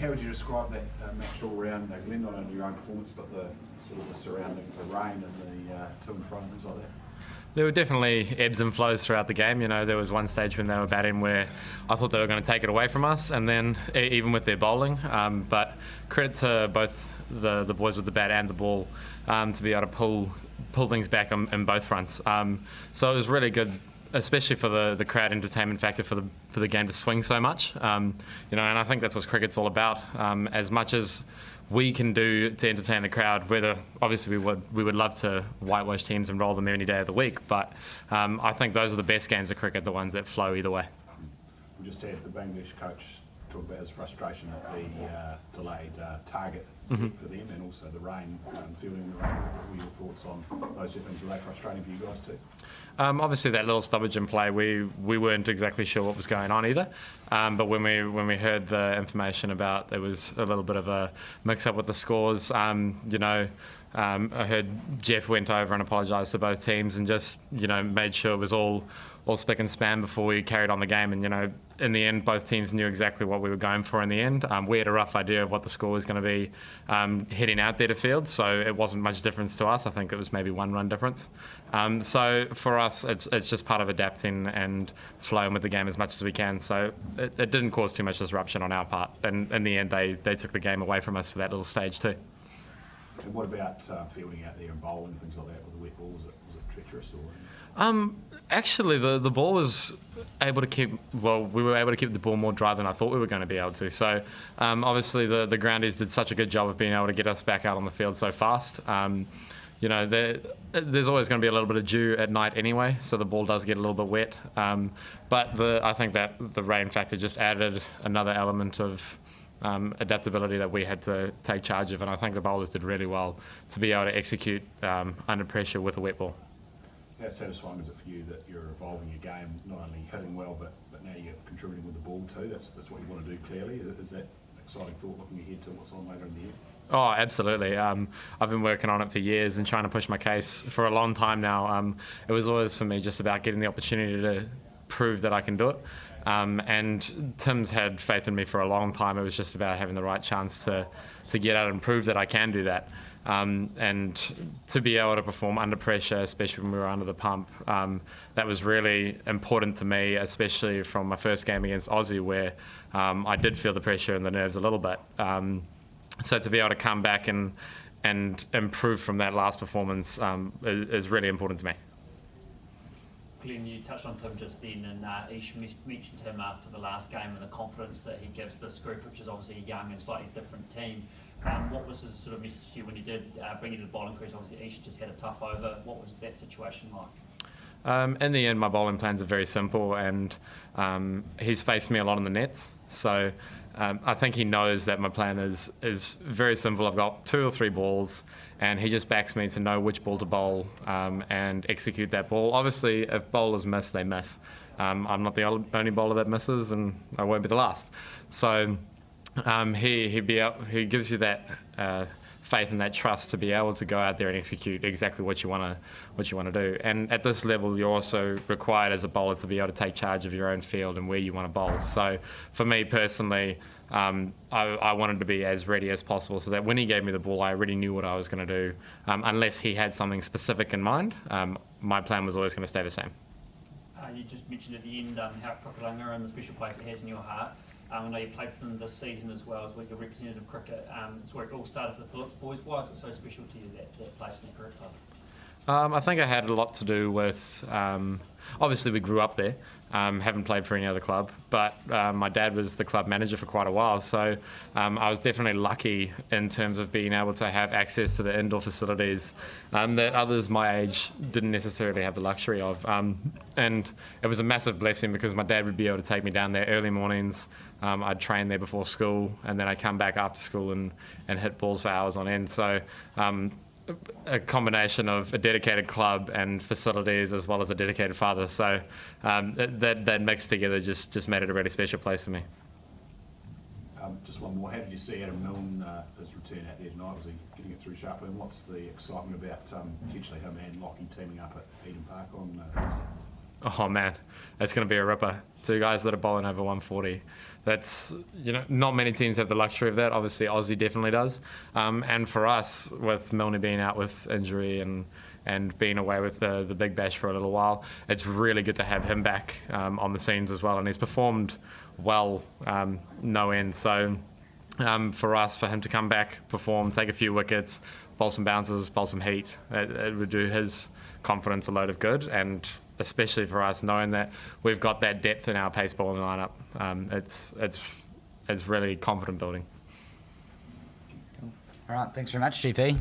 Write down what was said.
How would you describe that match all round, Glenn? Not only your own performance, but the sort of the surrounding, the rain and the to and fro and things like that? There were definitely ebbs and flows throughout the game. You know, there was one stage when they were batting where I thought they were going to take it away from us, and then even with their bowling. But credit to both the boys with the bat and the ball to be able to pull things back in both fronts. So it was really good, especially for the crowd entertainment factor for the game to swing so much. You know, and I think that's what cricket's all about. As much as we can do to entertain the crowd, whether obviously we would love to whitewash teams and roll them any day of the week, but I think those are the best games of cricket, the ones that flow either way. We just had the Bangladesh coach talk about his frustration at the delayed target set for them, and also the rain, fielding the rain. What were your thoughts on those two things? Were they frustrating for you guys too? Obviously, that little stoppage in play, we weren't exactly sure what was going on either. But when we heard the information about there was a little bit of a mix-up with the scores, you know, I heard Jeff went over and apologised to both teams and just, you know, made sure it was all spick and span before we carried on the game. And, you know, in the end, both teams knew exactly what we were going for in the end. We had a rough idea of what the score was going to be heading out there to field, so it wasn't much difference to us. I think it was maybe 1 run difference. So for us, it's just part of adapting and flowing with the game as much as we can. So it didn't cause too much disruption on our part. And in the end, they took the game away from us for that little stage too. And what about fielding out there and bowling and things like that with the wet ball? Was it treacherous or? Actually, the ball was able to keep. Well, we were able to keep the ball more dry than I thought we were going to be able to. So, obviously, the groundies did such a good job of being able to get us back out on the field so fast. You know, there's always going to be a little bit of dew at night anyway, so the ball does get a little bit wet. But I think that the rain factor just added another element of adaptability that we had to take charge of, and I think the bowlers did really well to be able to execute under pressure with a wet ball. How satisfying is it for you that you're evolving your game, not only hitting well, but now you're contributing with the ball too? That's what you want to do clearly. Is that an exciting thought looking ahead to what's on later in the year? Oh, absolutely. I've been working on it for years and trying to push my case for a long time now. It was always for me just about getting the opportunity to prove that I can do it. And Tim's had faith in me for a long time. It was just about having the right chance to get out and prove that I can do that. And to be able to perform under pressure, especially when we were under the pump, that was really important to me, especially from my first game against Aussie, where I did feel the pressure and the nerves a little bit. So to be able to come back and improve from that last performance is really important to me. Glenn, you touched on Tim just then, and Ish mentioned him after the last game and the confidence that he gives this group, which is obviously a young and slightly different team. What was his sort of message to you when he did bring you to the bowling crease? Obviously, Ish just had a tough over. What was that situation like? In the end, my bowling plans are very simple, and he's faced me a lot in the nets. So I think he knows that my plan is very simple. I've got 2 or 3 balls, and he just backs me to know which ball to bowl and execute that ball. Obviously, if bowlers miss, they miss. I'm not the only bowler that misses, and I won't be the last. So he gives you that faith and that trust to be able to go out there and execute exactly what you want to do. And at this level, you're also required as a bowler to be able to take charge of your own field and where you want to bowl. So for me personally, I wanted to be as ready as possible so that when he gave me the ball, I already knew what I was going to do. Unless he had something specific in mind, my plan was always going to stay the same. You just mentioned at the end how Cricketunga and the special place it has in your heart. I know you played for them this season as well as your representative cricket. It's where it all started for the Phillips boys. Why is it so special to you, that place in the cricket club? I think I had a lot to do with, obviously we grew up there, haven't played for any other club, but my dad was the club manager for quite a while, so I was definitely lucky in terms of being able to have access to the indoor facilities that others my age didn't necessarily have the luxury of. And it was a massive blessing because my dad would be able to take me down there early mornings. I'd train there before school, and then I'd come back after school and hit balls for hours on end. So a combination of a dedicated club and facilities as well as a dedicated father. So that mixed together just made it a really special place for me. Just one more. How did you see Adam Milne, his return out there tonight? Was he getting it through sharply? And what's the excitement about potentially him and Lockie teaming up at Eden Park on Thursday? oh man, it's going to be a ripper. 2 guys that are bowling over 140. That's, not many teams have the luxury of that. Obviously, Aussie definitely does. And for us, with Milne being out with injury and being away with the Big Bash for a little while, it's really good to have him back on the scenes as well. And he's performed well, no end. So for us, for him to come back, perform, take a few wickets, bowl some bounces, bowl some heat, it would do his confidence a load of good. And especially for us, knowing that we've got that depth in our pace bowling lineup, it's really confident building. All right, thanks very much, GP.